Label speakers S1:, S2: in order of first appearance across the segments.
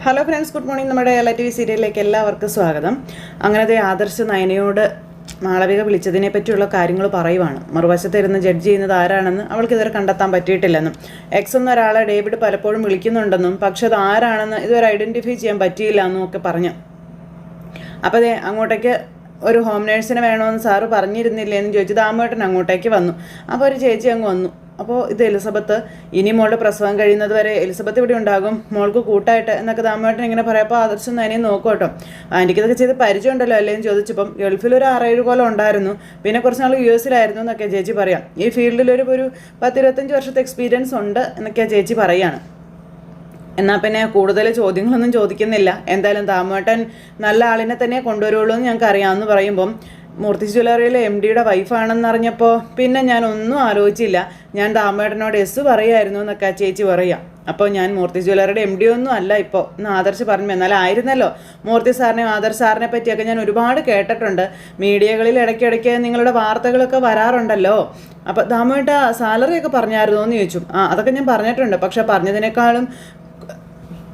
S1: Hello friends, good morning. നമ്മുടെ LTV സീരിയലിലേക്ക് എല്ലാവർക്കും സ്വാഗതം. അങ്ങനത്തെ ആദർശ് നയനയോട് മാളവിക വിളിച്ചതിനെ പറ്റിയുള്ള കാര്യങ്ങൾ പറയുവാണ്. മറുവശത്തിരുന്ന് ജഡ്ജ് ചെയ്യുന്നത് ആരാണെന്ന് അവൾക്കിതുവരെ കണ്ടെത്താൻ പറ്റിയിട്ടില്ലെന്നും, എക്സ് എന്നൊരാളെ ഡേവിഡ് പലപ്പോഴും വിളിക്കുന്നുണ്ടെന്നും പക്ഷെ അത് ആരാണെന്ന് ഇതുവരെ ഐഡൻറ്റിഫൈ ചെയ്യാൻ പറ്റിയില്ല എന്നും ഒക്കെ പറഞ്ഞു. അപ്പോൾ അതെ അങ്ങോട്ടേക്ക് ഒരു ഹോം നേഴ്സിനെ വേണമെന്ന് സാറ് പറഞ്ഞിരുന്നില്ലേ എന്ന് ചോദിച്ചു ദാമേട്ടൻ അങ്ങോട്ടേക്ക് വന്നു. അപ്പോൾ ഒരു ചേച്ചി അങ്ങ് വന്നു. അപ്പോൾ ഇത് എലിസബത്ത്, ഇനി മോളുടെ പ്രസവം കഴിയുന്നത് വരെ എലിസബത്ത് ഇവിടെ ഉണ്ടാകും, മോൾക്ക് കൂട്ടായിട്ട് എന്നൊക്കെ ദാമേട്ടൻ ഇങ്ങനെ പറയപ്പോൾ ആദർശം അതിനെ നോക്കും കേട്ടോ. ആൻറ്റിക്ക് ഇതൊക്കെ ചെയ്ത് പരിചയമുണ്ടല്ലോ അല്ലേ എന്ന് ചോദിച്ചപ്പം ഗൾഫിൽ ഒരു 6-7 കൊല്ലം ഉണ്ടായിരുന്നു, പിന്നെ കുറച്ച് നാൾ US-ലായിരുന്നു എന്നൊക്കെ ചേച്ചി പറയാം. ഈ ഫീൽഡിൽ ഒരു 10-25 വർഷത്തെ എക്സ്പീരിയൻസ് ഉണ്ട് എന്നൊക്കെ ചേച്ചി പറയുകയാണ്. എന്നാൽ പിന്നെ കൂടുതൽ ചോദ്യങ്ങളൊന്നും ചോദിക്കുന്നില്ല. എന്തായാലും ദാമേട്ടൻ നല്ല ആളിനെ തന്നെ കൊണ്ടുവരുള്ളൂ എന്ന് ഞങ്ങൾക്ക് അറിയാമെന്ന് പറയുമ്പം മൂർത്തി ജ്വല്ലറിയിലെ MDയുടെ വൈഫാണെന്നറിഞ്ഞപ്പോൾ പിന്നെ ഞാൻ ഒന്നും ആലോചിച്ചില്ല, ഞാൻ ദാമേട്ടനോട് പറയുമായിരുന്നു എന്നൊക്കെ ചേച്ചി പറയാം. അപ്പോൾ ഞാൻ മൂർത്തി ജ്വല്ലറിയുടെ MD ഒന്നും അല്ല ഇപ്പോൾ എന്ന് ആദർശ് പറഞ്ഞു. എന്നാലും ആയിരുന്നല്ലോ മൂർത്തി സാറിനെയും ആദർശ് സാറിനെ പറ്റിയൊക്കെ ഞാൻ ഒരുപാട് കേട്ടിട്ടുണ്ട്, മീഡിയകളിൽ ഇടയ്ക്കിടയ്ക്ക് നിങ്ങളുടെ വാർത്തകളൊക്കെ വരാറുണ്ടല്ലോ. അപ്പോൾ ദാമേട്ട സാലറിയൊക്കെ പറഞ്ഞായിരുന്നോ എന്ന് ചോദിച്ചു. അതൊക്കെ ഞാൻ പറഞ്ഞിട്ടുണ്ട്, പക്ഷെ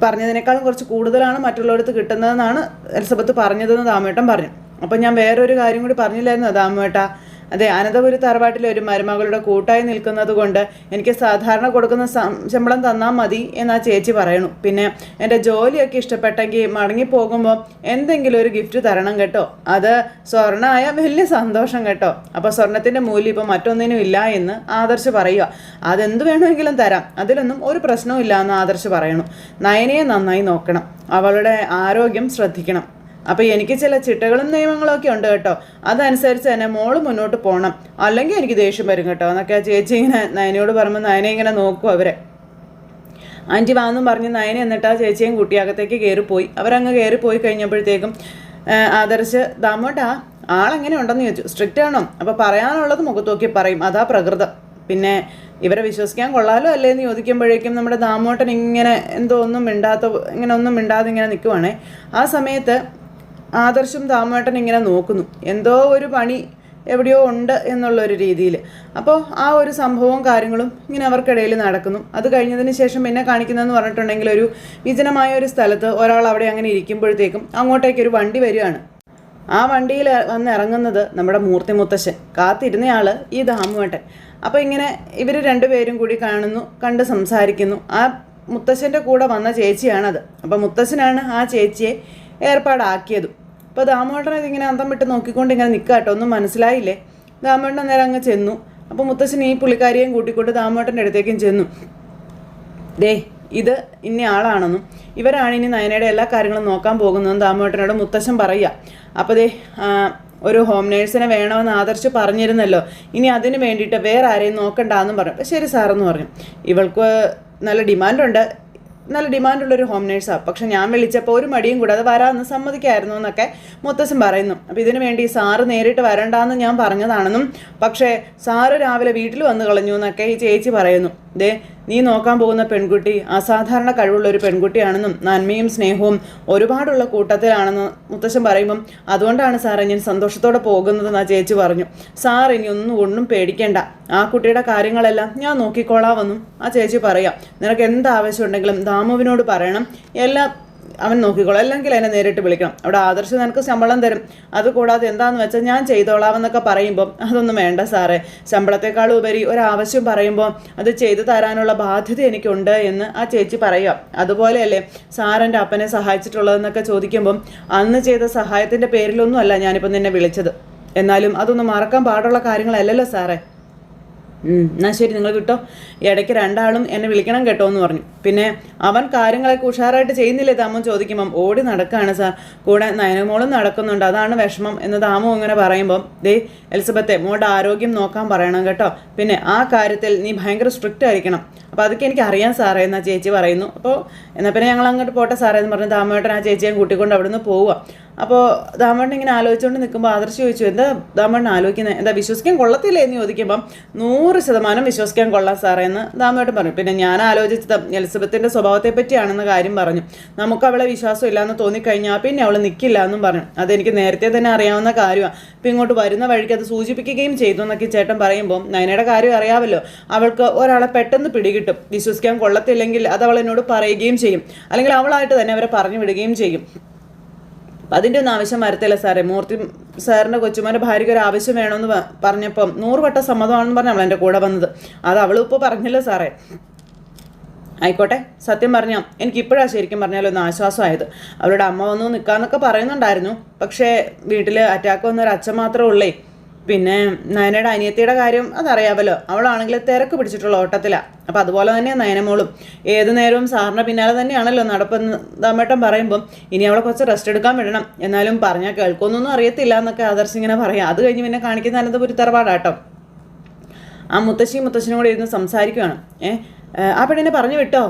S1: പറഞ്ഞതിനേക്കാളും കുറച്ച് കൂടുതലാണ് മറ്റുള്ളവർക്ക് കിട്ടുന്നതെന്നാണ് എലിസബത്ത് പറഞ്ഞതെന്ന് ദാമേട്ടൻ പറഞ്ഞു. അപ്പം ഞാൻ വേറൊരു കാര്യം കൂടി പറഞ്ഞില്ലായിരുന്നു ദാമേട്ട, അതെ അനന്തപുരി തറവാട്ടിലെ ഒരു മരുമകളുടെ കൂട്ടായി നിൽക്കുന്നത് കൊണ്ട് എനിക്ക് സാധാരണ കൊടുക്കുന്ന ശമ്പളം തന്നാൽ മതി എന്നാ ചേച്ചി പറയണു. പിന്നെ എൻ്റെ ജോലിയൊക്കെ ഇഷ്ടപ്പെട്ടെങ്കിൽ മടങ്ങിപ്പോകുമ്പോൾ എന്തെങ്കിലും ഒരു ഗിഫ്റ്റ് തരണം കേട്ടോ, അത് സ്വർണ്ണമായ വലിയ സന്തോഷം കേട്ടോ. അപ്പോൾ സ്വർണത്തിൻ്റെ മൂല്യം ഇപ്പോൾ മറ്റൊന്നിനും ഇല്ല എന്ന് ആദർശ് പറയുക. അതെന്ത് വേണമെങ്കിലും തരാം, അതിലൊന്നും ഒരു പ്രശ്നവും ഇല്ല എന്ന് ആദർശ് പറയണു. നയനയെ നന്നായി നോക്കണം, അവളുടെ ആരോഗ്യം ശ്രദ്ധിക്കണം. അപ്പോൾ എനിക്ക് ചില ചിട്ടകളും നിയമങ്ങളും ഒക്കെ ഉണ്ട് കേട്ടോ, അതനുസരിച്ച് തന്നെ മോള് മുന്നോട്ട് പോകണം, അല്ലെങ്കിൽ എനിക്ക് ദേഷ്യം വരും കേട്ടോ എന്നൊക്കെ ചേച്ചി ഇങ്ങനെ നയനയോട് പറയുമ്പോൾ നയനെ ഇങ്ങനെ നോക്കും അവരെ. ആൻറ്റി വാന്നും പറഞ്ഞ് നയന എന്നിട്ട് ആ ചേച്ചിയും കുട്ടിയകത്തേക്ക് കയറിപ്പോയി. അവരങ്ങ് കയറിപ്പോയി കഴിഞ്ഞപ്പോഴത്തേക്കും ആദർശ് ദാമോട്ടാ ആളെങ്ങനെ ഉണ്ടെന്ന് ചോദിച്ചു. സ്ട്രിക്റ്റ് ആണോ? അപ്പോൾ പറയാനുള്ളത് മുഖത്ത് നോക്കി പറയും, അതാ പ്രകൃതം. പിന്നെ ഇവരെ വിശ്വസിക്കാൻ കൊള്ളാലോ അല്ലേ എന്ന് ചോദിക്കുമ്പോഴേക്കും നമ്മുടെ ദാമോട്ടൻ ഇങ്ങനെ ഒന്നും മിണ്ടാതെ ഇങ്ങനെ നിൽക്കുവാണേ. ആ സമയത്ത് ആദർശും ദാമേട്ടൻ ഇങ്ങനെ നോക്കുന്നു, എന്തോ ഒരു പണി എവിടെയോ ഉണ്ട് എന്നുള്ളൊരു രീതിയിൽ. അപ്പോൾ ആ ഒരു സംഭവവും കാര്യങ്ങളും ഇങ്ങനെ അവർക്കിടയിൽ നടക്കുന്നു. അത് കഴിഞ്ഞതിന് ശേഷം പിന്നെ കാണിക്കുന്നതെന്ന് പറഞ്ഞിട്ടുണ്ടെങ്കിൽ ഒരു വിജനമായ ഒരു സ്ഥലത്ത് ഒരാൾ അവിടെ അങ്ങനെ ഇരിക്കുമ്പോഴത്തേക്കും അങ്ങോട്ടേക്കൊരു വണ്ടി വരികയാണ്. ആ വണ്ടിയിൽ വന്ന് ഇറങ്ങുന്നത് നമ്മുടെ മൂർത്തി മുത്തശ്ശൻ, കാത്തിരുന്നയാൾ ഈ ദാമുവേട്ടൻ. അപ്പോൾ ഇങ്ങനെ ഇവർ രണ്ടുപേരും കൂടി കണ്ട് സംസാരിക്കുന്നു. ആ മുത്തശ്ശൻ്റെ കൂടെ വന്ന ചേച്ചിയാണത്. അപ്പോൾ മുത്തശ്ശനാണ് ആ ചേച്ചിയെ ഏർപ്പാടാക്കിയതും. അപ്പോൾ ദാമോട്ടൻ ഇതിങ്ങനെ അന്തം വിട്ട് നോക്കിക്കൊണ്ട് ഇങ്ങനെ നിൽക്കുക കേട്ടോ, ഒന്നും മനസ്സിലായില്ലേ. ദാമോട്ടൻ നേരം അങ്ങ് ചെന്നു. അപ്പോൾ മുത്തശ്ശൻ ഈ പുള്ളിക്കാരിയെയും കൂട്ടിക്കൊണ്ട് ദാമോട്ടൻ്റെ അടുത്തേക്കും ചെന്നു. ദേ ഇത് ഇന്ന ആളാണെന്നും ഇവരാണ് ഇനി നയനയുടെ എല്ലാ കാര്യങ്ങളും നോക്കാൻ പോകുന്നതെന്ന് ദാമോട്ടനോട് മുത്തശ്ശൻ പറയുക. അപ്പോൾ ദേ ഒരു ഹോം നേഴ്സിനെ വേണമെന്ന് ആദർശ് പറഞ്ഞിരുന്നല്ലോ, ഇനി അതിന് വേണ്ടിയിട്ട് വേറെ ആരെയും നോക്കണ്ടെന്നും പറഞ്ഞു. അപ്പോൾ ശരി സാറെന്ന് പറഞ്ഞു. ഇവൾക്ക് നല്ല ഡിമാൻഡുള്ളൊരു ഹോം നേഴ്സാണ്, പക്ഷെ ഞാൻ വിളിച്ചപ്പോൾ ഒരു മടിയും കൂടാതെ വരാമെന്ന് സമ്മതിക്കായിരുന്നു എന്നൊക്കെ മുത്തശ്ശൻ പറയുന്നു. അപ്പോൾ ഇതിനു വേണ്ടി സാറ് നേരിട്ട് വരണ്ടാന്ന് ഞാൻ പറഞ്ഞതാണെന്നും പക്ഷേ സാറ് രാവിലെ വീട്ടിൽ വന്ന് കളഞ്ഞു എന്നൊക്കെ ഈ ചേച്ചി പറയുന്നു. ദേ നീ നോക്കാൻ പോകുന്ന പെൺകുട്ടി അസാധാരണ കഴിവുള്ള ഒരു പെൺകുട്ടിയാണെന്നും നന്മയും സ്നേഹവും ഒരുപാടുള്ള കൂട്ടത്തിലാണെന്ന് മുത്തശ്ശൻ പറയുമ്പം അതുകൊണ്ടാണ് സാറേ ഞാൻ സന്തോഷത്തോടെ പോകുന്നതെന്ന് ആ ചേച്ചി പറഞ്ഞു. സാർ ഇനി ഒന്നും പേടിക്കേണ്ട, ആ കുട്ടിയുടെ കാര്യങ്ങളെല്ലാം ഞാൻ നോക്കിക്കോളാമെന്നും ആ ചേച്ചി പറയാം. നിനക്ക് എന്താവശ്യം ഉണ്ടെങ്കിലും ദാമുവിനോട് പറയണം, എല്ലാം അവൻ നോക്കിക്കോളാം, അല്ലെങ്കിൽ എന്നെ നേരിട്ട് വിളിക്കണം. അവിടെ ആദർശ് നിനക്ക് ശമ്പളം തരും, അതുകൂടാതെ എന്താണെന്ന് വെച്ചാൽ ഞാൻ ചെയ്തോളാമെന്നൊക്കെ പറയുമ്പോൾ അതൊന്നും വേണ്ട സാറേ, ശമ്പളത്തെക്കാളും ഉപരി ഒരാവശ്യം പറയുമ്പോൾ അത് ചെയ്തു തരാനുള്ള ബാധ്യത എനിക്കുണ്ട് എന്ന് ആ ചേച്ചി പറയുക. അതുപോലെയല്ലേ സാറിൻ്റെ അപ്പനെ സഹായിച്ചിട്ടുള്ളതെന്നൊക്കെ ചോദിക്കുമ്പം അന്ന് ചെയ്ത സഹായത്തിൻ്റെ പേരിലൊന്നും അല്ല ഞാനിപ്പോൾ നിന്നെ വിളിച്ചത്, എന്നാലും അതൊന്നും മറക്കാൻ പാടുള്ള കാര്യങ്ങളല്ലല്ലോ സാറേ. എന്നാൽ ശരി നിങ്ങൾ വിട്ടോ, ഇടയ്ക്ക് രണ്ടാളും എന്നെ വിളിക്കണം കേട്ടോ എന്ന് പറഞ്ഞു. പിന്നെ അവൻ കാര്യങ്ങളൊക്കെ ഉഷാറായിട്ട് ചെയ്യുന്നില്ലേ ദാമു ചോദിക്കുമ്പം ഓടി നടക്കുകയാണ് സാർ, കൂടെ നയനമോളും നടക്കുന്നുണ്ട്, അതാണ് വിഷമം എന്ന് ദാമു ഇങ്ങനെ പറയുമ്പം ദേ എലിസബത്തെ മോളുടെ ആരോഗ്യം നോക്കാൻ പറയണം കേട്ടോ, പിന്നെ ആ കാര്യത്തിൽ നീ ഭയങ്കര സ്ട്രിക്റ്റ് ആയിരിക്കണം. അപ്പോൾ അതൊക്കെ എനിക്ക് അറിയാം സാറേ എന്നാ ചേച്ചി പറയുന്നു. അപ്പോൾ എന്നാൽ പിന്നെ ഞങ്ങൾ അങ്ങോട്ട് പോട്ടെ സാറേ എന്ന് പറഞ്ഞ് ദാമേട്ടൻ ആ ചേച്ചിയെ കൂട്ടിക്കൊണ്ട് അവിടെ നിന്ന് പോവുക. അപ്പോൾ ദാമേട്ടൻ ഇങ്ങനെ ആലോചിച്ചുകൊണ്ട് നിൽക്കുമ്പോൾ ആദർശ് ചോദിച്ചു, എന്താ ദാമേട്ടൻ ആലോചിക്കുന്നത്, എന്താ വിശ്വസിക്കാൻ കൊള്ളത്തില്ലേ എന്ന് ചോദിക്കുമ്പം 100% വിശ്വസിക്കാൻ കൊള്ളാം സാറേ എന്ന് ദാമേട്ടൻ പറഞ്ഞു. പിന്നെ ഞാൻ ആലോചിച്ചത് എലിസബത്തിൻ്റെ സ്വഭാവത്തെ പറ്റിയാണെന്ന കാര്യം പറഞ്ഞു. നമുക്ക് അവളെ വിശ്വാസം ഇല്ലയെന്ന് തോന്നിക്കഴിഞ്ഞാൽ പിന്നെ അവൾ നിൽക്കില്ല എന്നും പറഞ്ഞു. അതെനിക്ക് നേരത്തെ തന്നെ അറിയാവുന്ന കാര്യമാണ്. അപ്പോൾ ഇങ്ങോട്ട് വരുന്ന വഴിക്ക് അത് സൂചിപ്പിക്കുകയും ചെയ്തു എന്നൊക്കെ ചേട്ടൻ പറയുമ്പോൾ നയനയുടെ കാര്യം അറിയാമല്ലോ, അവൾക്ക് ഒരാളെ പെട്ടെന്ന് പിടികിട്ടും കിട്ടും. വിശ്വസിക്കാൻ കൊള്ളത്തില്ലെങ്കിൽ അത് അവൾ എന്നോട് പറയുകയും ചെയ്യും, അല്ലെങ്കിൽ അവളായിട്ട് തന്നെ അവരെ പറഞ്ഞു വിടുകയും ചെയ്യും. അതിൻ്റെ ഒന്നും ആവശ്യം വരത്തില്ല സാറേ. മൂർത്തി സാറിൻ്റെ കൊച്ചുമോൻ്റെ ഭാര്യയ്ക്ക് ഒരു ആവശ്യം വേണമെന്ന് പറഞ്ഞപ്പം 100 വട്ടം സമ്മതമാണെന്ന് പറഞ്ഞ് അവൾ എൻ്റെ കൂടെ വന്നത്. അത് അവളിപ്പോൾ പറഞ്ഞല്ലോ സാറേ. ആയിക്കോട്ടെ, സത്യം പറഞ്ഞാൽ എനിക്കിപ്പോഴാണ് ശരിക്കും പറഞ്ഞാലൊന്ന് ആശ്വാസമായത്. അവളുടെ അമ്മ വന്നു നിൽക്കാമെന്നൊക്കെ പറയുന്നുണ്ടായിരുന്നു. പക്ഷേ വീട്ടിൽ അറ്റാക്ക് വന്നൊരു അച്ഛൻ മാത്രമേ ഉള്ളേ. പിന്നെ നയനയുടെ അനിയത്തിയുടെ കാര്യം അതറിയാമല്ലോ, അവളാണെങ്കിൽ തിരക്ക് പിടിച്ചിട്ടുള്ള ഓട്ടത്തിലാണ്. അപ്പോൾ അതുപോലെ തന്നെ നയനമോളും ഏത് നേരവും സാറിൻ്റെ പിന്നാലെ തന്നെയാണല്ലോ നടപ്പെന്ന് ദാമേട്ടൻ പറയുമ്പം ഇനി അവളെ കുറച്ച് റെസ്റ്റ് എടുക്കാൻ വിടണം. എന്നാലും പറഞ്ഞാൽ കേൾക്കൊന്നൊന്നും അറിയത്തില്ല എന്നൊക്കെ ആദർശ് ഇങ്ങനെ പറയാം. അത് കഴിഞ്ഞ് പിന്നെ കാണിക്കുന്ന അനന്തപുരി തറവാടാട്ടോ. ആ മുത്തശ്ശനും കൂടെ ഇരുന്ന് സംസാരിക്കുകയാണ്. ആ പെണ്ണിനെ പറഞ്ഞു വിട്ടോ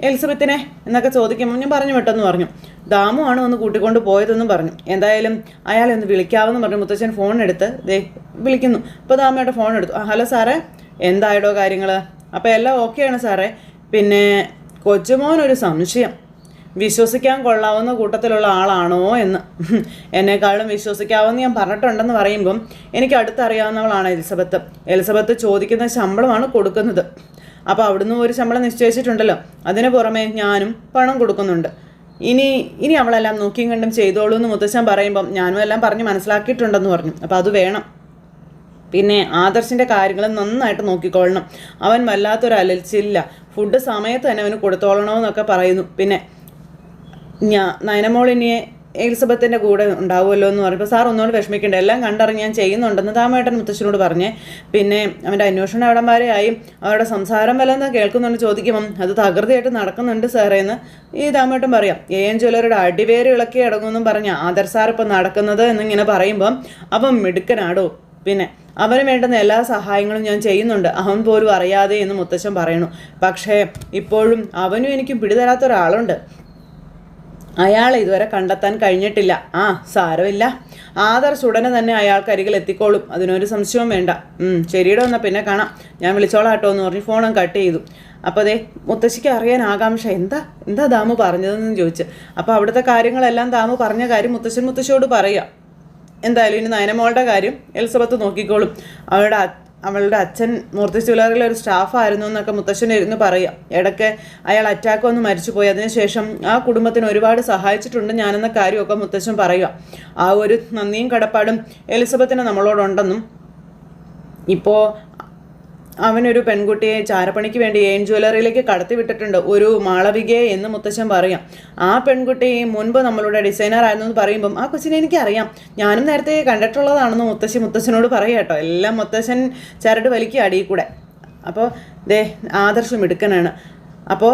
S1: എലിസബത്തിനെ എന്നൊക്കെ ചോദിക്കുമ്പോൾ ഞാൻ പറഞ്ഞു വിട്ടെന്ന് പറഞ്ഞു. ദാമു ആണ് ഒന്ന് കൂട്ടിക്കൊണ്ട് പോയതെന്നും പറഞ്ഞു. എന്തായാലും അയാളെ ഒന്ന് വിളിക്കാമെന്ന് പറഞ്ഞു. മുത്തശ്ശൻ ഫോൺ എടുത്ത് വിളിക്കുന്നു. അപ്പോൾ ദാമയുടെ ഫോൺ എടുത്തു. ഹലോ സാറേ, എന്തായിടോ കാര്യങ്ങൾ? അപ്പോൾ എല്ലാം ഓക്കെയാണ് സാറേ. പിന്നെ കൊച്ചുമോനൊരു സംശയം, വിശ്വസിക്കാൻ കൊള്ളാവുന്ന കൂട്ടത്തിലുള്ള ആളാണോ എന്ന്. എന്നെക്കാളും വിശ്വസിക്കാവുന്ന ഞാൻ പറഞ്ഞിട്ടുണ്ടെന്ന് പറയുമ്പം എനിക്ക് അടുത്തറിയാവുന്നവളാണ് എലിസബത്ത് ചോദിക്കുന്ന ശമ്പളമാണ് കൊടുക്കുന്നത്. അപ്പോൾ അവിടുന്ന് ഒരു ശമ്പളം നിശ്ചയിച്ചിട്ടുണ്ടല്ലോ, അതിന് പുറമെ ഞാനും പണം കൊടുക്കുന്നുണ്ട്. ഇനി അവളെല്ലാം നോക്കിയും കണ്ടും ചെയ്തോളൂ എന്ന് മുത്തശ്ശൻ പറയുമ്പം ഞാനും എല്ലാം പറഞ്ഞ് മനസ്സിലാക്കിയിട്ടുണ്ടെന്ന് പറഞ്ഞു. അപ്പോൾ അത് വേണം. പിന്നെ ആദർശിൻ്റെ കാര്യങ്ങൾ നന്നായിട്ട് നോക്കിക്കൊള്ളണം. അവൻ വല്ലാത്തൊരു അലച്ചില്ല. ഫുഡ് സമയത്ത് തന്നെ അവന് കൊടുത്തോളണമെന്നൊക്കെ പറയുന്നു. പിന്നെ നയനമോളിനിയെ എലിസബത്തിൻ്റെ കൂടെ ഉണ്ടാവുമല്ലോ എന്ന് പറയുമ്പോൾ സാർ ഒന്നുകൂടി വിഷമിക്കേണ്ട, എല്ലാം കണ്ടറിഞ്ഞ് ഞാൻ ചെയ്യുന്നുണ്ടെന്ന് ദാമേട്ടൻ മുത്തശ്ശനോട് പറഞ്ഞേ. പിന്നെ അവൻ്റെ അന്വേഷണം എവിടം വരെയായും അവരുടെ സംസാരം വല്ലതെന്ന് കേൾക്കുന്നുണ്ട് ചോദിക്കുമ്പം അത് തകൃതിയായിട്ട് നടക്കുന്നുണ്ട് സാറേ എന്ന് ഈ ദാമേട്ടൻ പറയാം. AM ജ്വല്ലറിയുടെ അടിവേര് ഇളക്കി അടങ്ങുമെന്നും പറഞ്ഞ് ആദർശ് സാർ ഇപ്പം നടക്കുന്നത് എന്നിങ്ങനെ പറയുമ്പം അവൻ മിടുക്കനാടോ. പിന്നെ അവന് വേണ്ടുന്ന എല്ലാ സഹായങ്ങളും ഞാൻ ചെയ്യുന്നുണ്ട്, അവൻ പോലും അറിയാതെ എന്ന് മുത്തശ്ശൻ പറയുന്നു. പക്ഷേ ഇപ്പോഴും അവനും എനിക്കും പിടിതരാത്ത ഒരാളുണ്ട്. അയാളെ ഇതുവരെ കണ്ടെത്താൻ കഴിഞ്ഞിട്ടില്ല. സാരമില്ല, ആദർശ് ഉടനെ തന്നെ അയാൾക്കരികിൽ എത്തിക്കോളും, അതിനൊരു സംശയവും വേണ്ട. ശരിയുടെ വന്നാൽ പിന്നെ കാണാം, ഞാൻ വിളിച്ചോളാം കേട്ടോ എന്ന് പറഞ്ഞ് ഫോണും കട്ട് ചെയ്തു. അപ്പോൾ മുത്തശ്ശിക്ക് അറിയാൻ ആകാംക്ഷ, എന്താ ദാമു പറഞ്ഞതെന്ന് ചോദിച്ചു. അപ്പോൾ അവിടുത്തെ കാര്യങ്ങളെല്ലാം ദാമു പറഞ്ഞ കാര്യം മുത്തശ്ശിയോട് പറയുക. എന്തായാലും ഇനി നയനമോളുടെ കാര്യം എലിസബത്ത് നോക്കിക്കോളും. അവളുടെ അച്ഛൻ മൂർത്തി ജ്വല്ലറിയിലെ ഒരു സ്റ്റാഫായിരുന്നു എന്നൊക്കെ മുത്തശ്ശനിരുന്ന് പറയുക. ഇടയ്ക്ക് അയാൾ അറ്റാക്ക് വന്ന് മരിച്ചുപോയി. അതിനുശേഷം ആ കുടുംബത്തിന് ഒരുപാട് സഹായിച്ചിട്ടുണ്ട് ഞാനെന്ന കാര്യമൊക്കെ മുത്തശ്ശൻ പറയുക. ആ ഒരു നന്ദിയും കടപ്പാടും എലിസബത്തിന് നമ്മളോടുണ്ടെന്നും ഇപ്പോൾ അവനൊരു പെൺകുട്ടിയെ ചാരപ്പണിക്ക് വേണ്ടി AM ജ്വല്ലറിയിലേക്ക് കടത്തി വിട്ടിട്ടുണ്ട്, ഒരു മാളവികയെ എന്ന് മുത്തശ്ശൻ പറയാം. ആ പെൺകുട്ടി മുൻപ് നമ്മളുടെ ഡിസൈനർ ആയിരുന്നു എന്ന് പറയുമ്പം ആ കൊച്ചിനെ എനിക്കറിയാം, ഞാനും നേരത്തെ കണ്ടിട്ടുള്ളതാണെന്ന് മുത്തശ്ശനോട് പറയാം കേട്ടോ. എല്ലാം മുത്തശ്ശൻ ചരട് വലിക്കുക അടിയിൽ കൂടെ. അപ്പോൾ ആദർശം മിടുക്കനാണ്. അപ്പോൾ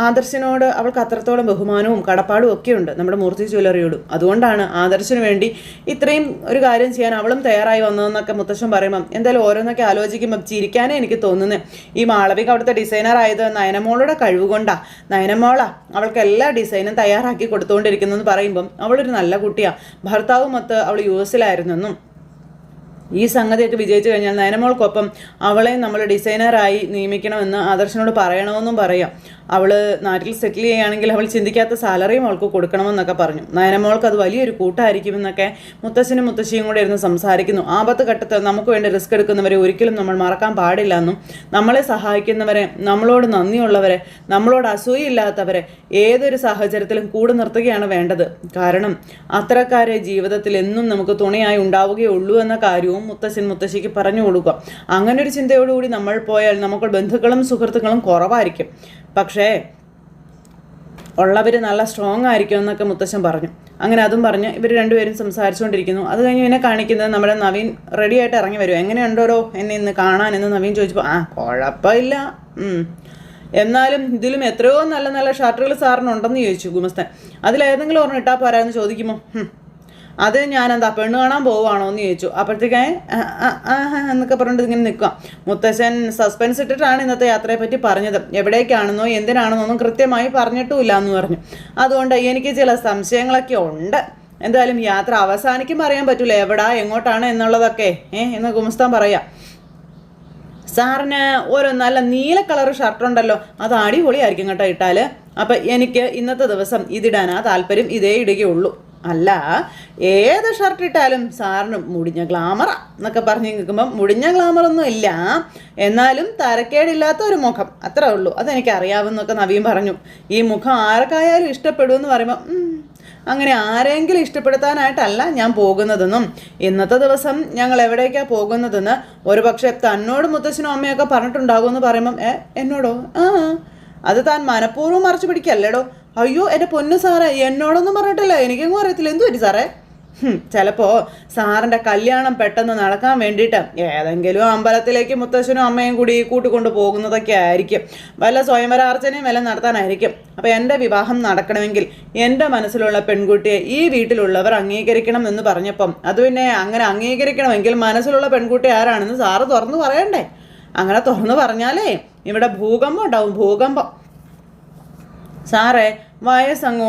S1: ആദർശിനോട് അവൾക്ക് അത്രത്തോളം ബഹുമാനവും കടപ്പാടും ഒക്കെ ഉണ്ട് നമ്മുടെ മൂർത്തി ജ്വല്ലറിയോടും. അതുകൊണ്ടാണ് ആദർശിന് വേണ്ടി ഇത്രയും ഒരു കാര്യം ചെയ്യാൻ അവളും തയ്യാറായി വന്നതെന്നൊക്കെ മുത്തശ്ശൻ പറയുമ്പം എന്തായാലും ഓരോന്നൊക്കെ ആലോചിക്കുമ്പം ചിരിക്കാനേ എനിക്ക് തോന്നുന്നത്. ഈ മാളവിക അവിടുത്തെ ഡിസൈനർ ആയത് നയനമോളുടെ കഴിവുകൊണ്ടാണ്. നയനമോളാ അവൾക്ക് എല്ലാ ഡിസൈനും തയ്യാറാക്കി കൊടുത്തുകൊണ്ടിരിക്കുന്നതെന്ന് പറയുമ്പം അവളൊരു നല്ല കുട്ടിയാണ്. ഭർത്താവുമൊത്ത് അവൾ US-ലായിരുന്നെന്നും ഈ സംഗതിയൊക്കെ വിജയിച്ചു കഴിഞ്ഞാൽ നയനമോൾക്കൊപ്പം അവളെ നമ്മൾ ഡിസൈനറായി നിയമിക്കണമെന്ന് ആദർശനോട് പറയണമെന്നും പറയാം. അവൾ നാട്ടിൽ സെറ്റിൽ ചെയ്യുകയാണെങ്കിൽ അവൾ ചിന്തിക്കാത്ത സാലറിയും അവൾക്ക് കൊടുക്കണമെന്നൊക്കെ പറഞ്ഞു. നയനമോൾക്ക് അത് വലിയൊരു കൂട്ടായിരിക്കുമെന്നൊക്കെ മുത്തശ്ശനും മുത്തശ്ശിയും കൂടെ ഇരുന്ന് സംസാരിക്കുന്നു. ആപത്ത് ഘട്ടത്തിൽ നമുക്ക് വേണ്ടി റിസ്ക് എടുക്കുന്നവരെ ഒരിക്കലും നമ്മൾ മറക്കാൻ പാടില്ല എന്നും നമ്മളെ സഹായിക്കുന്നവരെ, നമ്മളോട് നന്ദിയുള്ളവരെ, നമ്മളോട് അസൂയില്ലാത്തവരെ ഏതൊരു സാഹചര്യത്തിലും കൂടെ നിർത്തുകയാണ് വേണ്ടത്. കാരണം അത്തരക്കാരെ ജീവിതത്തിൽ എന്നും നമുക്ക് തുണയായി ഉണ്ടാവുകയുള്ളൂ എന്ന കാര്യവും മുത്തശ്ശിക്ക് പറഞ്ഞു കൊടുക്കുക. അങ്ങനെ ഒരു ചിന്തയോടുകൂടി നമ്മൾ പോയാൽ നമുക്ക് ബന്ധുക്കളും സുഹൃത്തുക്കളും കുറവായിരിക്കും, പക്ഷേ ഉള്ളവർ നല്ല സ്ട്രോങ് ആയിരിക്കും എന്നൊക്കെ മുത്തശ്ശൻ പറഞ്ഞു. അങ്ങനെ അതും പറഞ്ഞ് ഇവർ രണ്ടുപേരും സംസാരിച്ചുകൊണ്ടിരിക്കുന്നു. അത് കഴിഞ്ഞ് പിന്നെ കാണിക്കുന്നത് നമ്മുടെ നവീൻ റെഡി ആയിട്ട് ഇറങ്ങി വരും. എങ്ങനെയുണ്ടോരോ എന്നെ ഇന്ന് കാണാൻ എന്ന് നവീൻ ചോദിച്ചപ്പോൾ കുഴപ്പമില്ല, എന്നാലും ഇതിലും എത്രയോ നല്ല നല്ല ഷർട്ടുകൾ സാറിനുണ്ടെന്ന് ചോദിച്ചു ഗുമസ്തൻ. അതിലേതെങ്കിലും ഒരെണ്ണം ഇട്ടാൽ പോരാന്ന് ചോദിക്കുമോ? അത് ഞാനെന്താ പെണ്ണ് കാണാൻ പോവുകയാണോ എന്ന് ചോദിച്ചു. അപ്പോഴത്തേക്ക് എന്നൊക്കെ പറഞ്ഞിട്ട് ഇങ്ങനെ നിൽക്കുക. മുത്തശ്ശൻ സസ്പെൻസ് ഇട്ടിട്ടാണ് ഇന്നത്തെ യാത്രയെ പറ്റി പറഞ്ഞത്. എവിടേക്കാണെന്നോ എന്തിനാണെന്നോ ഒന്നും കൃത്യമായി പറഞ്ഞിട്ടുമില്ല എന്ന് പറഞ്ഞു. അതുകൊണ്ട് എനിക്ക് ചില സംശയങ്ങളൊക്കെ ഉണ്ട്. എന്തായാലും യാത്ര അവസാനിക്കുമ്പോൾ അറിയാൻ പറ്റൂല എവിടാ എങ്ങോട്ടാണ് എന്നുള്ളതൊക്കെ എന്ന് ഗുമസ്താൻ പറയാം. സാറിന് ഒരു നല്ല നീല കളർ ഷർട്ടുണ്ടല്ലോ, അത് അടിപൊളിയായിരിക്കും കേട്ടോ ഇട്ടാൽ. അപ്പം എനിക്ക് ഇന്നത്തെ ദിവസം ഇതിടാനാ താല്പര്യം, ഇതേ ഇടുകയുള്ളൂ. അല്ല, ഏത് ഷർട്ട് ഇട്ടാലും സാറിന് മുടിഞ്ഞ ഗ്ലാമറാ എന്നൊക്കെ പറഞ്ഞ് നിൽക്കുമ്പം മുടിഞ്ഞ ഗ്ലാമറൊന്നും ഇല്ല, എന്നാലും തരക്കേടില്ലാത്ത ഒരു മുഖം അത്രേ ഉള്ളൂ, അതെനിക്ക് അറിയാവുന്നൊക്കെ നവീൻ പറഞ്ഞു. ഈ മുഖം ആർക്കായാലും ഇഷ്ടപ്പെടുമെന്ന് പറയുമ്പോൾ അങ്ങനെ ആരെങ്കിലും ഇഷ്ടപ്പെടുത്താനായിട്ടല്ല ഞാൻ പോകുന്നതെന്നും ഇന്നത്തെ ദിവസം ഞങ്ങൾ എവിടേക്കാണ് പോകുന്നതെന്ന് ഒരു പക്ഷേ തന്നോട് മുത്തച്ഛനും അമ്മയൊക്കെ പറഞ്ഞിട്ടുണ്ടാകുമെന്ന് പറയുമ്പം എന്നോടോ? അത് താൻ മനഃപൂർവ്വം മറച്ചു പിടിക്കല്ലേടോ. അയ്യോ എൻ്റെ പൊന്നു സാറേ, എന്നോടൊന്നും പറഞ്ഞിട്ടില്ല, എനിക്കെങ്ങും അറിയത്തില്ല. എന്തു പറ്റി സാറേ? ചിലപ്പോൾ സാറിൻ്റെ കല്യാണം പെട്ടെന്ന് നടക്കാൻ വേണ്ടിയിട്ട് ഏതെങ്കിലും അമ്പലത്തിലേക്ക് മുത്തശ്ശനും അമ്മയും കൂടി കൂട്ടിക്കൊണ്ടു പോകുന്നതൊക്കെ ആയിരിക്കും. വല്ല സ്വയംവരാർച്ചനയും വല്ല നടത്താനായിരിക്കും. അപ്പോൾ എൻ്റെ വിവാഹം നടക്കണമെങ്കിൽ എൻ്റെ മനസ്സിലുള്ള പെൺകുട്ടിയെ ഈ വീട്ടിലുള്ളവർ അംഗീകരിക്കണം എന്ന് പറഞ്ഞപ്പം അത് പിന്നെ അങ്ങനെ അംഗീകരിക്കണമെങ്കിൽ മനസ്സിലുള്ള പെൺകുട്ടി ആരാണെന്ന് സാറ് തുറന്നു പറയണ്ടേ? അങ്ങനെ തുറന്നു പറഞ്ഞാലേ ഇവിടെ ഭൂകമ്പം ഉണ്ടാവും, ഭൂകമ്പം. സാറേ, വയസ്സങ്ങ്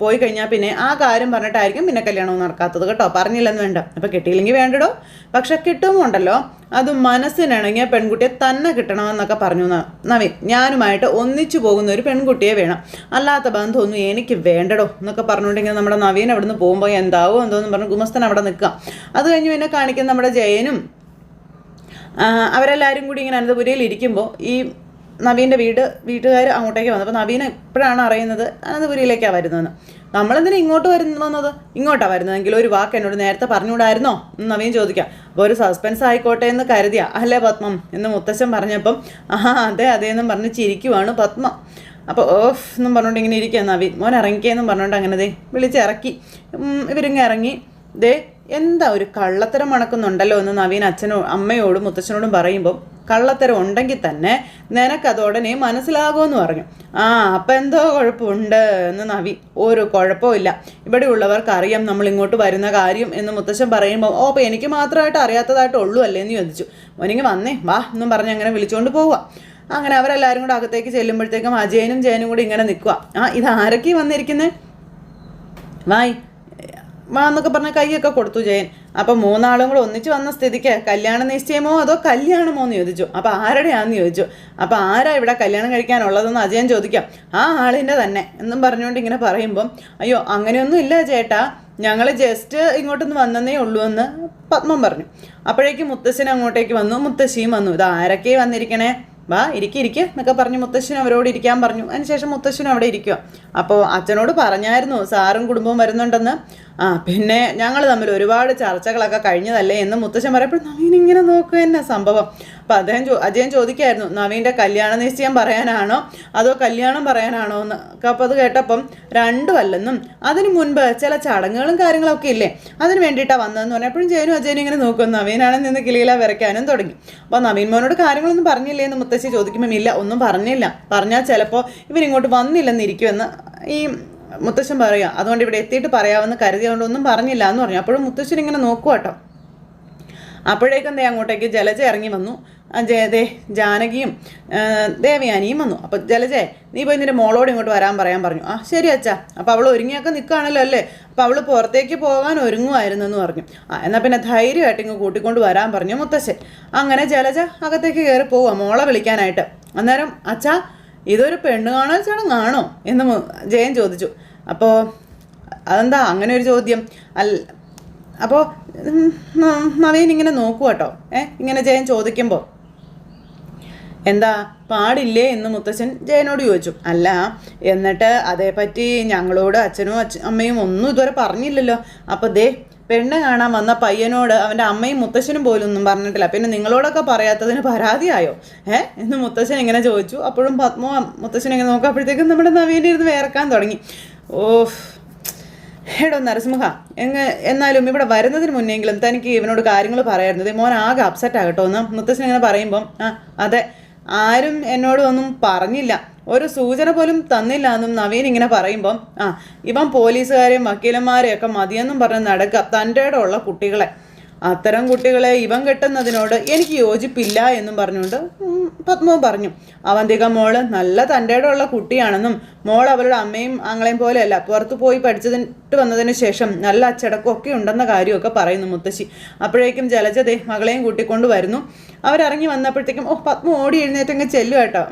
S1: പോയി കഴിഞ്ഞാൽ പിന്നെ ആ കാര്യം പറഞ്ഞിട്ടായിരിക്കും പിന്നെ കല്യാണം നടക്കാത്തത് കേട്ടോ. പറഞ്ഞില്ലെന്ന് വേണ്ട. അപ്പം കിട്ടിയില്ലെങ്കിൽ വേണ്ടടോ. പക്ഷെ കിട്ടുമുണ്ടല്ലോ, അത് മനസ്സിനിണങ്ങിയ പെൺകുട്ടിയെ തന്നെ കിട്ടണമെന്നൊക്കെ പറഞ്ഞു നവീൻ. ഞാനുമായിട്ട് ഒന്നിച്ചു പോകുന്ന ഒരു പെൺകുട്ടിയെ വേണം, അല്ലാത്ത ബന്ധമൊന്നും എനിക്ക് വേണ്ടടോ എന്നൊക്കെ പറഞ്ഞുകൊണ്ടെങ്കിൽ നമ്മുടെ നവീൻ അവിടെ നിന്ന് പോകുമ്പോൾ എന്താവും എന്തോന്നും പറഞ്ഞു ഗുമസ്തൻ അവിടെ നിൽക്കാം. അത് കഴിഞ്ഞ് പിന്നെ കാണിക്കുന്ന നമ്മുടെ ജയനും അവരെല്ലാവരും കൂടി ഇങ്ങനെ അനന്തപുരിയിൽ ഇരിക്കുമ്പോൾ ഈ നവീൻ്റെ വീട്ടുകാർ അങ്ങോട്ടേക്ക് വന്നു. അപ്പോൾ നവീൻ എപ്പോഴാണ് അറിയുന്നത് അനന്തപുരിയിലേക്കാണ് വരുന്നതെന്ന്. നമ്മളെന്തിനാ ഇങ്ങോട്ട് വന്നത്? ഇങ്ങോട്ടാണ് വരുന്നതെങ്കിൽ ഒരു വാക്ക് എന്നോട് നേരത്തെ പറഞ്ഞുകൂടായിരുന്നോ എന്ന് നവീൻ ചോദിക്കാം. അപ്പോൾ ഒരു സസ്പെൻസ് ആയിക്കോട്ടെ എന്ന് കരുതിയാ അല്ലേ പത്മം എന്ന് മുത്തശ്ശൻ പറഞ്ഞപ്പം അതെ എന്നും പറഞ്ഞ് ചിരിക്കുവാണ് പത്മ. അപ്പോൾ എന്നും പറഞ്ഞുകൊണ്ട് ഇങ്ങനെ ഇരിക്കുക നവീൻ. മോൻ ഇറങ്ങിക്കേന്നും പറഞ്ഞുകൊണ്ട് അങ്ങനെ വിളിച്ചിറക്കി. ഇവരിങ്ങ് ഇറങ്ങി. എന്താ ഒരു കള്ളത്തരം മണക്കുന്നുണ്ടല്ലോ എന്ന് നവീൻ അമ്മയോടും മുത്തച്ഛനോടും പറയുമ്പം കള്ളത്തരം ഉണ്ടെങ്കിൽ തന്നെ നിനക്കതോടനെ മനസ്സിലാകുമെന്ന് പറഞ്ഞു. അപ്പം എന്തോ കുഴപ്പമുണ്ട് എന്ന് നവീൻ. ഒരു കുഴപ്പമില്ല, ഇവിടെ ഉള്ളവർക്ക് അറിയാം നമ്മൾ ഇങ്ങോട്ട് വരുന്ന കാര്യം എന്ന് മുത്തശ്ശൻ പറയുമ്പോൾ അപ്പോൾ എനിക്ക് മാത്രമായിട്ട് അറിയാത്തതായിട്ടുള്ളൂ അല്ലേ എന്ന് ചോദിച്ചു. മോനിങ്ങ് വന്നേ വാ എന്നും പറഞ്ഞ് അങ്ങനെ വിളിച്ചുകൊണ്ട് പോവുക. അങ്ങനെ അവരെല്ലാവരും കൂടെ അകത്തേക്ക് ചെല്ലുമ്പോഴത്തേക്കും അജയനും ജയനും കൂടി ഇങ്ങനെ നിൽക്കുക. ഇതാരൊക്കെയാണ് വന്നിരിക്കുന്നത്? വാ എന്നൊക്കെ പറഞ്ഞ കൈയൊക്കെ കൊടുത്തു ജയൻ. അപ്പം മൂന്നാളും കൂടെ ഒന്നിച്ച് വന്ന സ്ഥിതിക്ക് കല്യാണ നിശ്ചയമോ അതോ കല്യാണമോ എന്ന് ചോദിച്ചു. അപ്പം ആരുടെയാണെന്ന് ചോദിച്ചു. അപ്പം ആരാ ഇവിടെ കല്യാണം കഴിക്കാനുള്ളതെന്ന് അജയൻ ചോദിക്കാം. ആ ആളിൻ്റെ തന്നെ എന്നും പറഞ്ഞുകൊണ്ട് ഇങ്ങനെ പറയുമ്പം അയ്യോ അങ്ങനെയൊന്നും ഇല്ല ചേട്ടാ, ഞങ്ങൾ ജസ്റ്റ് ഇങ്ങോട്ടൊന്ന് വന്നതേ ഉള്ളൂ എന്ന് പത്മം പറഞ്ഞു. അപ്പോഴേക്കും മുത്തശ്ശൻ അങ്ങോട്ടേക്ക് വന്നു, മുത്തശ്ശിയും വന്നു. ഇത് ആരൊക്കെയാണ് വന്നിരിക്കണേ? വാ ഇരിക്കുക എന്നൊക്കെ പറഞ്ഞ് മുത്തശ്ശനും അവരോട് ഇരിക്കാൻ പറഞ്ഞു. അതിനുശേഷം മുത്തശ്ശനും അവിടെ ഇരിക്കുക. അപ്പോൾ അച്ഛനോട് പറഞ്ഞായിരുന്നു സാറും കുടുംബവും വരുന്നുണ്ടെന്ന്. പിന്നെ ഞങ്ങൾ തമ്മിൽ ഒരുപാട് ചർച്ചകളൊക്കെ കഴിഞ്ഞതല്ലേ എന്ന് മുത്തശ്ശൻ പറയപ്പോൾ നവീൻ ഇങ്ങനെ നോക്കുക തന്നെ സംഭവം. അപ്പോൾ അജയൻ ചോദിക്കായിരുന്നു നവീൻ്റെ കല്യാണ നിശ്ചയം പറയാനാണോ അതോ കല്യാണം പറയാനാണോ എന്ന്. അപ്പോൾ അത് കേട്ടപ്പം രണ്ടും അല്ലെന്നും അതിന് മുൻപ് ചില ചടങ്ങുകളും കാര്യങ്ങളൊക്കെ ഇല്ലേ അതിന് വേണ്ടിയിട്ടാണ് വന്നതെന്ന് പറഞ്ഞപ്പോഴും ജയനും അജയനും ഇങ്ങനെ നോക്കും. നവീനാണെന്ന് നിന്ന് കിളിയില വരയ്ക്കാനും തുടങ്ങി. അപ്പോൾ നവീൻ മോനോട് കാര്യങ്ങളൊന്നും പറഞ്ഞില്ലേ എന്ന് മുത്തശ്ശി ചോദിക്കുമ്പോൾ ഇല്ല ഒന്നും പറഞ്ഞില്ല, പറഞ്ഞാൽ ചിലപ്പോൾ ഇവരിങ്ങോട്ട് വന്നില്ലെന്നിരിക്കുമെന്ന് ഈ മുത്തശ്ശൻ പറയുക. അതുകൊണ്ട് ഇവിടെ എത്തിയിട്ട് പറയാമെന്ന് കരുതിയതുകൊണ്ട് ഒന്നും പറഞ്ഞില്ല എന്ന് പറഞ്ഞു. അപ്പോഴും മുത്തശ്ശൻ ഇങ്ങനെ നോക്കുക കേട്ടോ. അപ്പോഴേക്കും അങ്ങോട്ടേക്ക് ജലജ ഇറങ്ങി വന്നു. ജാനകിയും ദേവയാനിയും വന്നു. അപ്പോൾ ജലജയെ നീ പോയി നിൻ്റെ മോളോട് ഇങ്ങോട്ട് വരാൻ പറയാൻ പറഞ്ഞു. ശരി അച്ഛാ. അപ്പോൾ അവൾ ഒരുങ്ങിയൊക്കെ നിൽക്കുകയാണല്ലോ അല്ലേ, അപ്പോൾ അവൾ പുറത്തേക്ക് പോകാൻ ഒരുങ്ങുമായിരുന്നു എന്ന് പറഞ്ഞു. എന്നാൽ പിന്നെ ധൈര്യമായിട്ട് ഇങ്ങ് കൂട്ടിക്കൊണ്ട് വരാൻ പറഞ്ഞു മുത്തശ്ശൻ. അങ്ങനെ ജലജ അകത്തേക്ക് കയറി പോവുക മോളെ വിളിക്കാനായിട്ട്. അന്നേരം അച്ഛാ ഇതൊരു പെണ്ണ് കാണാൻ ചടങ്ങാണോ എന്ന് ജയൻ ചോദിച്ചു. അപ്പോൾ അതെന്താ അങ്ങനെ ഒരു ചോദ്യം? അപ്പോൾ നവീൻ ഇങ്ങനെ നോക്കുക കേട്ടോ. ഇങ്ങനെ ജയൻ ചോദിക്കുമ്പോൾ എന്താ പാടില്ലേ എന്ന് മുത്തച്ഛൻ ജയനോട് ചോദിച്ചു. അല്ല എന്നിട്ട് അതേപ്പറ്റി ഞങ്ങളോട് അച്ഛനും അമ്മയും ഒന്നും ഇതുവരെ പറഞ്ഞില്ലല്ലോ. അപ്പോൾ പെണ്ണ് കാണാൻ വന്ന പയ്യനോട് അവൻ്റെ അമ്മയും മുത്തശ്ശനും പോലും ഒന്നും പറഞ്ഞിട്ടില്ല, പിന്നെ നിങ്ങളോടൊക്കെ പറയാത്തതിന് പരാതിയായോ എന്ന് മുത്തശ്ശൻ ഇങ്ങനെ ചോദിച്ചു. അപ്പോഴും പത്മ മുത്തശ്ശൻ ഇങ്ങനെ നോക്കുമ്പോഴത്തേക്കും നമ്മുടെ നവീൻ്റെ ഇരുന്ന് വേർക്കാൻ തുടങ്ങി. എടോ നരസിംഹ, എന്നാലും ഇവിടെ വരുന്നതിന് മുന്നെങ്കിലും തനിക്ക് ഇവനോട് കാര്യങ്ങൾ പറയായിരുന്നത്. മോൻ ആകെ അപ്സെറ്റ് ആകട്ടോ എന്ന് മുത്തശ്ശൻ ഇങ്ങനെ പറയുമ്പം അതെ, ആരും എന്നോട് ഒന്നും പറഞ്ഞില്ല, ഒരു സൂചന പോലും തന്നില്ല എന്നും നവീൻ ഇങ്ങനെ പറയുമ്പം ഇവൻ പോലീസുകാരെയും വക്കീലന്മാരെയൊക്കെ മതിയെന്നും പറഞ്ഞ് നടക്കുക തൻ്റെ ഉള്ള കുട്ടികളെ, അത്തരം കുട്ടികളെ ഇവൻ കെട്ടുന്നതിനോട് എനിക്ക് യോജിപ്പില്ല എന്നും പറഞ്ഞുകൊണ്ട് പത്മവും പറഞ്ഞു. അവന്തിക മോള് നല്ല തൻ്റെ ഉള്ള കുട്ടിയാണെന്നും മോൾ അവരുടെ അമ്മയും ആങ്ങളെയും പോലെയല്ല, പുറത്തു പോയി പഠിച്ചിട്ട് വന്നതിന് ശേഷം നല്ല അച്ചടക്കമൊക്കെ ഉണ്ടെന്ന കാര്യമൊക്കെ പറയുന്നു മുത്തശ്ശി. അപ്പോഴേക്കും ജലജ മകളെയും കൂട്ടിക്കൊണ്ട് വരുന്നു. അവരിറങ്ങി വന്നപ്പോഴത്തേക്കും പത്മ ഓടി എഴുന്നേറ്റങ്ങ് ചെല്ലും കേട്ടോ,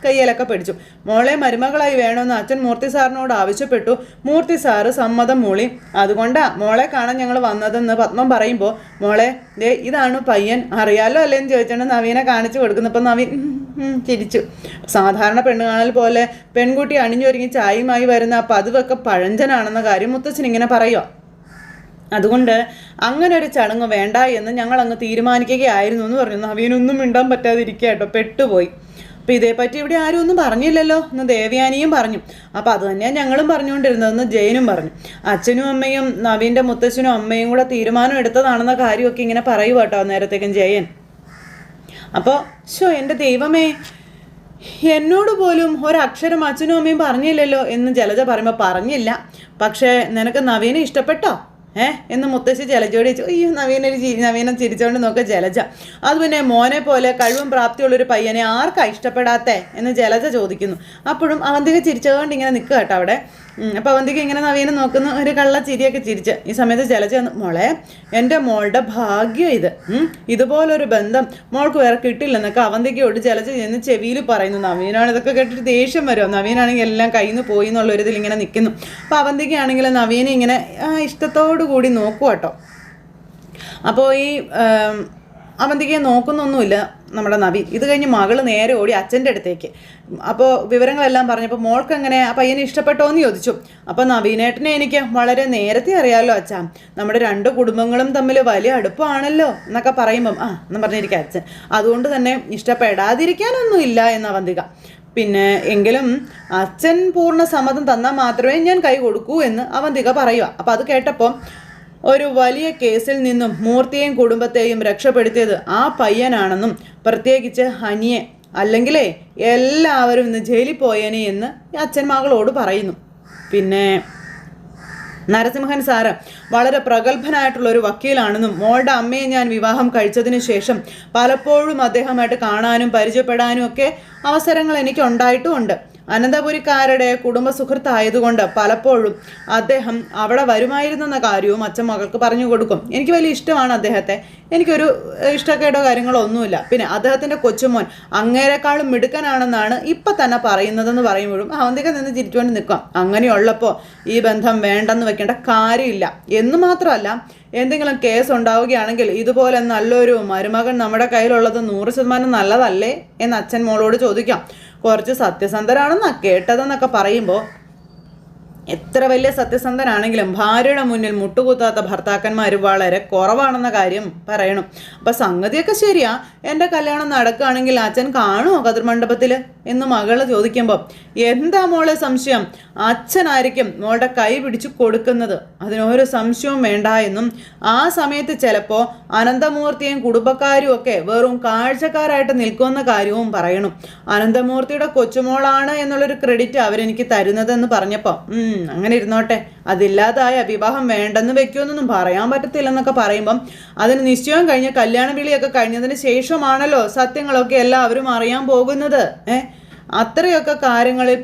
S1: കയ്യിലൊക്കെ പിടിച്ചു. മോളെ മരുമകളായി വേണമെന്ന് അച്ഛൻ മൂർത്തി സാറിനോട് ആവശ്യപ്പെട്ടു. മൂർത്തി സാറ് സമ്മതം മൂളി. അതുകൊണ്ടാ മോളെ കാണാൻ ഞങ്ങൾ വന്നതെന്ന് പത്മം പറയുമ്പോൾ, മോളെ ദേ ഇതാണ് പയ്യൻ, അറിയാലോ അല്ലേന്ന് ചോദിച്ചോണ്ട് നവീനെ കാണിച്ചു കൊടുക്കുന്നു. അപ്പം നവീൻ ചിരിച്ചു. സാധാരണ പെണ്ണ് കാണൽ പോലെ പെൺകുട്ടി അണിഞ്ഞൊരുങ്ങി ചായയുമായി വരുന്ന ആ പതിവൊക്കെ പഴഞ്ചനാണെന്ന കാര്യം മുത്തച്ഛൻ ഇങ്ങനെ പറയുക. അതുകൊണ്ട് അങ്ങനെ ഒരു ചടങ്ങ് വേണ്ട എന്ന് ഞങ്ങളങ്ങ് തീരുമാനിക്കുകയായിരുന്നു എന്ന് പറഞ്ഞു. നവീനൊന്നും മിണ്ടാൻ പറ്റാതിരിക്കുക കേട്ടോ, പെട്ടുപോയി. അപ്പം ഇതേപ്പറ്റി ഇവിടെ ആരും ഒന്നും പറഞ്ഞില്ലല്ലോ എന്ന് ദേവയാനിയും പറഞ്ഞു. അപ്പം അത് തന്നെയാണ് ഞങ്ങളും പറഞ്ഞുകൊണ്ടിരുന്നതെന്ന് ജയനും പറഞ്ഞു. അച്ഛനും അമ്മയും നവീൻ്റെ മുത്തച്ഛനും അമ്മയും കൂടെ തീരുമാനം എടുത്തതാണെന്ന കാര്യമൊക്കെ ഇങ്ങനെ പറയുക കേട്ടോ നേരത്തേക്കും ജയൻ. അപ്പോൾ എൻ്റെ ദൈവമേ, എന്നോട് പോലും ഒരക്ഷരം അച്ഛനും അമ്മയും പറഞ്ഞില്ലല്ലോ എന്ന് ജലജ പറയുമ്പോൾ, പറഞ്ഞില്ല, പക്ഷേ നിനക്ക് നവീനെ ഇഷ്ടപ്പെട്ടോ എന്ന് മുത്തശ്ശി ജലജയോട് ചോദിച്ചു. അയ്യോ, നവീനം ചിരിച്ചുകൊണ്ട് നോക്കുക ജലജ. അത് പിന്നെ മോനെ പോലെ കഴിവും പ്രാപ്തിയുള്ളൊരു പയ്യനെ ആർക്കാ ഇഷ്ടപ്പെടാത്തേ എന്ന് ജലജ ചോദിക്കുന്നു. അപ്പോഴും അവന്തിക ചിരിച്ചുകൊണ്ട് ഇങ്ങനെ നിൽക്കുക കേട്ടോ അവിടെ. അപ്പോൾ അവന്തിക ഇങ്ങനെ നവീനെ നോക്കുന്ന ഒരു കള്ള ചിരിയൊക്കെ ചിരിച്ച്. ഈ സമയത്ത് ജലജ മോളെ, എൻ്റെ മോളുടെ ഭാഗ്യം ഇത്, ഇതുപോലൊരു ബന്ധം മോൾക്ക് വേറെ കിട്ടില്ലെന്നൊക്കെ അവന്തികയോട് ജലജ എന്ന് ചെവിയിൽ പറയുന്നു. നവീനാണ് ഇതൊക്കെ കേട്ടിട്ട് ദേഷ്യം വരുമോ. നവീനാണെങ്കിൽ എല്ലാം കയ്യിൽ നിന്ന് പോയി എന്നുള്ളൊരിതിൽ ഇങ്ങനെ നിൽക്കുന്നു. അപ്പോൾ അവന്തികയാണെങ്കിൽ നവീനെ ഇങ്ങനെ ഇഷ്ടത്തോടു കൂടി നോക്കുക കേട്ടോ. അപ്പോൾ ഈ അവന്തികയെ നോക്കുന്നൊന്നുമില്ല നമ്മുടെ നവീൻ. ഇത് കഴിഞ്ഞ് മകള് നേരെ ഓടി അച്ഛൻ്റെ അടുത്തേക്ക്. അപ്പോൾ വിവരങ്ങളെല്ലാം പറഞ്ഞപ്പോൾ മോൾക്ക് എങ്ങനെ ആ പയ്യനെ ഇഷ്ടപ്പെട്ടോ എന്ന് ചോദിച്ചു. അപ്പോൾ നവീനേട്ടനെ എനിക്ക് വളരെ നേരത്തെ അറിയാമല്ലോ അച്ഛാ, നമ്മുടെ രണ്ട് കുടുംബങ്ങളും തമ്മിൽ വലിയ അടുപ്പമാണല്ലോ എന്നൊക്കെ പറയുമ്പം എന്ന് പറഞ്ഞിരിക്കുക അച്ഛൻ. അതുകൊണ്ട് തന്നെ ഇഷ്ടപ്പെടാതിരിക്കാനൊന്നുമില്ല എന്ന് അവന്തിക. പിന്നെ എങ്കിലും അച്ഛൻ പൂർണ്ണ സമ്മതം തന്നാൽ മാത്രമേ ഞാൻ കൈ കൊടുക്കൂ എന്ന് അവന്തിക പറയുക. അപ്പോൾ അത് കേട്ടപ്പോൾ ഒരു വലിയ കേസിൽ നിന്നും മൂർത്തിയെയും കുടുംബത്തെയും രക്ഷപ്പെടുത്തിയത് ആ പയ്യനാണെന്നും പ്രത്യേകിച്ച് ഹനിയെ, അല്ലെങ്കിലേ എല്ലാവരും ഇന്ന് ജയിലിൽ പോയേനെ എന്ന് അച്ഛൻ മകളോട് പറയുന്നു. പിന്നെ നരസിംഹൻ സാറ് വളരെ പ്രഗത്ഭനായിട്ടുള്ള ഒരു വക്കീലാണെന്നും മോളുടെ അമ്മയെ ഞാൻ വിവാഹം കഴിച്ചതിന് ശേഷം പലപ്പോഴും അദ്ദേഹമായിട്ട് കാണാനും പരിചയപ്പെടാനും ഒക്കെ അവസരങ്ങൾ എനിക്ക് ഉണ്ടായിട്ടുമുണ്ട്. അനന്തപുരിക്കാരുടെ കുടുംബ സുഹൃത്തായതുകൊണ്ട് പലപ്പോഴും അദ്ദേഹം അവിടെ വരുമായിരുന്നെന്ന കാര്യവും അച്ഛൻ മകൾക്ക് പറഞ്ഞു കൊടുക്കും. എനിക്ക് വലിയ ഇഷ്ടമാണ് അദ്ദേഹത്തെ, എനിക്കൊരു ഇഷ്ടക്കേടോ കാര്യങ്ങളോ ഒന്നുമില്ല. പിന്നെ അദ്ദേഹത്തിൻ്റെ കൊച്ചുമോൻ അങ്ങേരെക്കാളും മിടുക്കനാണെന്നാണ് ഇപ്പം തന്നെ പറയുന്നതെന്ന് പറയുമ്പോഴും അവന്തിക നിന്ന് ചിരിച്ചുകൊണ്ട് നിൽക്കാം. അങ്ങനെയുള്ളപ്പോൾ ഈ ബന്ധം വേണ്ടെന്ന് വെക്കേണ്ട കാര്യമില്ല എന്ന് മാത്രമല്ല, എന്തെങ്കിലും കേസ് ഉണ്ടാവുകയാണെങ്കിൽ ഇതുപോലെ നല്ലൊരു മരുമകൻ നമ്മുടെ കയ്യിലുള്ളത് 100% നല്ലതല്ലേ എന്ന് അച്ഛൻ മോളോട് ചോദിക്കാം. കുറച്ച് സത്യസന്ധരാണെന്നാ കേട്ടതെന്നൊക്കെ പറയുമ്പോൾ, എത്ര വലിയ സത്യസന്ധനാണെങ്കിലും ഭാര്യയുടെ മുന്നിൽ മുട്ടുകുത്താത്ത ഭർത്താക്കന്മാർ വളരെ കുറവാണെന്ന കാര്യം പറയണം. അപ്പം സംഗതിയൊക്കെ ശരിയാ, എൻ്റെ കല്യാണം നടക്കുകയാണെങ്കിൽ അച്ഛൻ കാണുമോ കതിർമണ്ഡപത്തിൽ എന്ന് മകള് ചോദിക്കുമ്പോൾ, എന്താ മോളെ സംശയം, അച്ഛനായിരിക്കും മോളുടെ കൈ പിടിച്ചു കൊടുക്കുന്നത്, അതിനൊരു സംശയവും വേണ്ട എന്നും ആ സമയത്ത് ചിലപ്പോൾ അനന്തമൂർത്തിയും കുടുംബക്കാരും ഒക്കെ വെറും കാഴ്ചക്കാരായിട്ട് നിൽക്കുമെന്ന കാര്യവും പറയണം. അനന്തമൂർത്തിയുടെ കൊച്ചുമോളാണ് എന്നുള്ളൊരു ക്രെഡിറ്റ് അവരെനിക്ക് തരുന്നതെന്ന് പറഞ്ഞപ്പോൾ, അങ്ങനെ ഇരുന്നോട്ടെ, അതില്ലാതായ വിവാഹം വേണ്ടെന്ന് വെക്കുമെന്നൊന്നും പറയാൻ പറ്റത്തില്ലെന്നൊക്കെ പറയുമ്പം, അതിന് നിശ്ചയം കഴിഞ്ഞ് കല്യാണ വിളിയൊക്കെ കഴിഞ്ഞതിന് ശേഷമാണല്ലോ സത്യങ്ങളൊക്കെ എല്ലാവരും അറിയാൻ പോകുന്നത്. അത്രയൊക്കെ കാര്യങ്ങളിൽ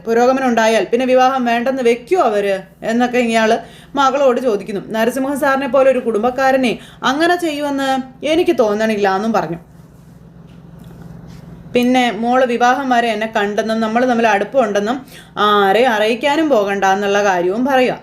S1: പുരോഗമനം ഉണ്ടായാൽ പിന്നെ വിവാഹം വേണ്ടെന്ന് വെക്കുമോ അവര് എന്നൊക്കെ ഇയാൾ മകളോട് ചോദിക്കുന്നു. നരസിംഹ സാറിനെ പോലെ ഒരു കുടുംബക്കാരനെ അങ്ങനെ ചെയ്യുമെന്ന് എനിക്ക് തോന്നണില്ല എന്നും പറഞ്ഞു. പിന്നെ മോള് വിവാഹം വരെ എന്നെ കണ്ടെന്നും നമ്മൾ തമ്മിൽ അടുപ്പമുണ്ടെന്നും ആരെ അറിയിക്കാനും പോകണ്ട എന്നുള്ള കാര്യവും പറയാം.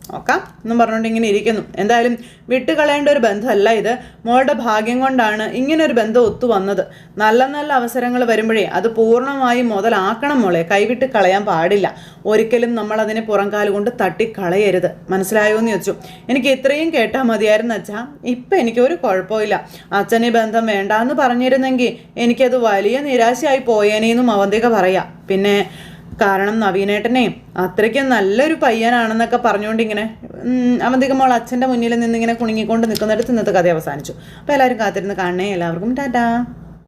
S1: നോക്കാം എന്നും പറഞ്ഞുകൊണ്ട് ഇങ്ങനെ ഇരിക്കുന്നു. എന്തായാലും വിട്ടുകളയേണ്ട ഒരു ബന്ധമല്ല ഇത്. മോളുടെ ഭാഗ്യം കൊണ്ടാണ് ഇങ്ങനൊരു ബന്ധം ഒത്തു വന്നത്. നല്ല നല്ല അവസരങ്ങൾ വരുമ്പോഴേ അത് പൂർണ്ണമായും മുതലാക്കണം മോളെ, കൈവിട്ട് കളയാൻ പാടില്ല. ഒരിക്കലും നമ്മൾ അതിനെ പുറംകാല് കൊണ്ട് തട്ടിക്കളയരുത്. മനസ്സിലായോ എന്ന് ചോദിച്ചു. എനിക്ക് ഇത്രയും കേട്ടാൽ മതിയായിരുന്നു അച്ഛാ, ഇപ്പം എനിക്കൊരു കുഴപ്പമില്ല. അച്ഛൻ ഈ ബന്ധം വേണ്ടാന്ന് പറഞ്ഞിരുന്നെങ്കിൽ എനിക്കത് വലിയ നിരാശയായി പോയേനേന്നും അവന്തിക പറയാം. പിന്നെ കാരണം നവീനേട്ടനെ അത്രയ്ക്ക് നല്ലൊരു പയ്യനാണെന്നൊക്കെ പറഞ്ഞുകൊണ്ട് ഇങ്ങനെ അവന്തിക മോൾ അച്ഛൻ്റെ മുന്നിൽ നിന്നിങ്ങനെ കുണുങ്ങിക്കൊണ്ട് നിൽക്കുന്നിടത്ത് ഇന്നത്തെ കഥ അവസാനിച്ചു. അപ്പോൾ എല്ലാവരും കാത്തിരുന്ന് കാണണേ. എല്ലാവർക്കും ടാറ്റാ.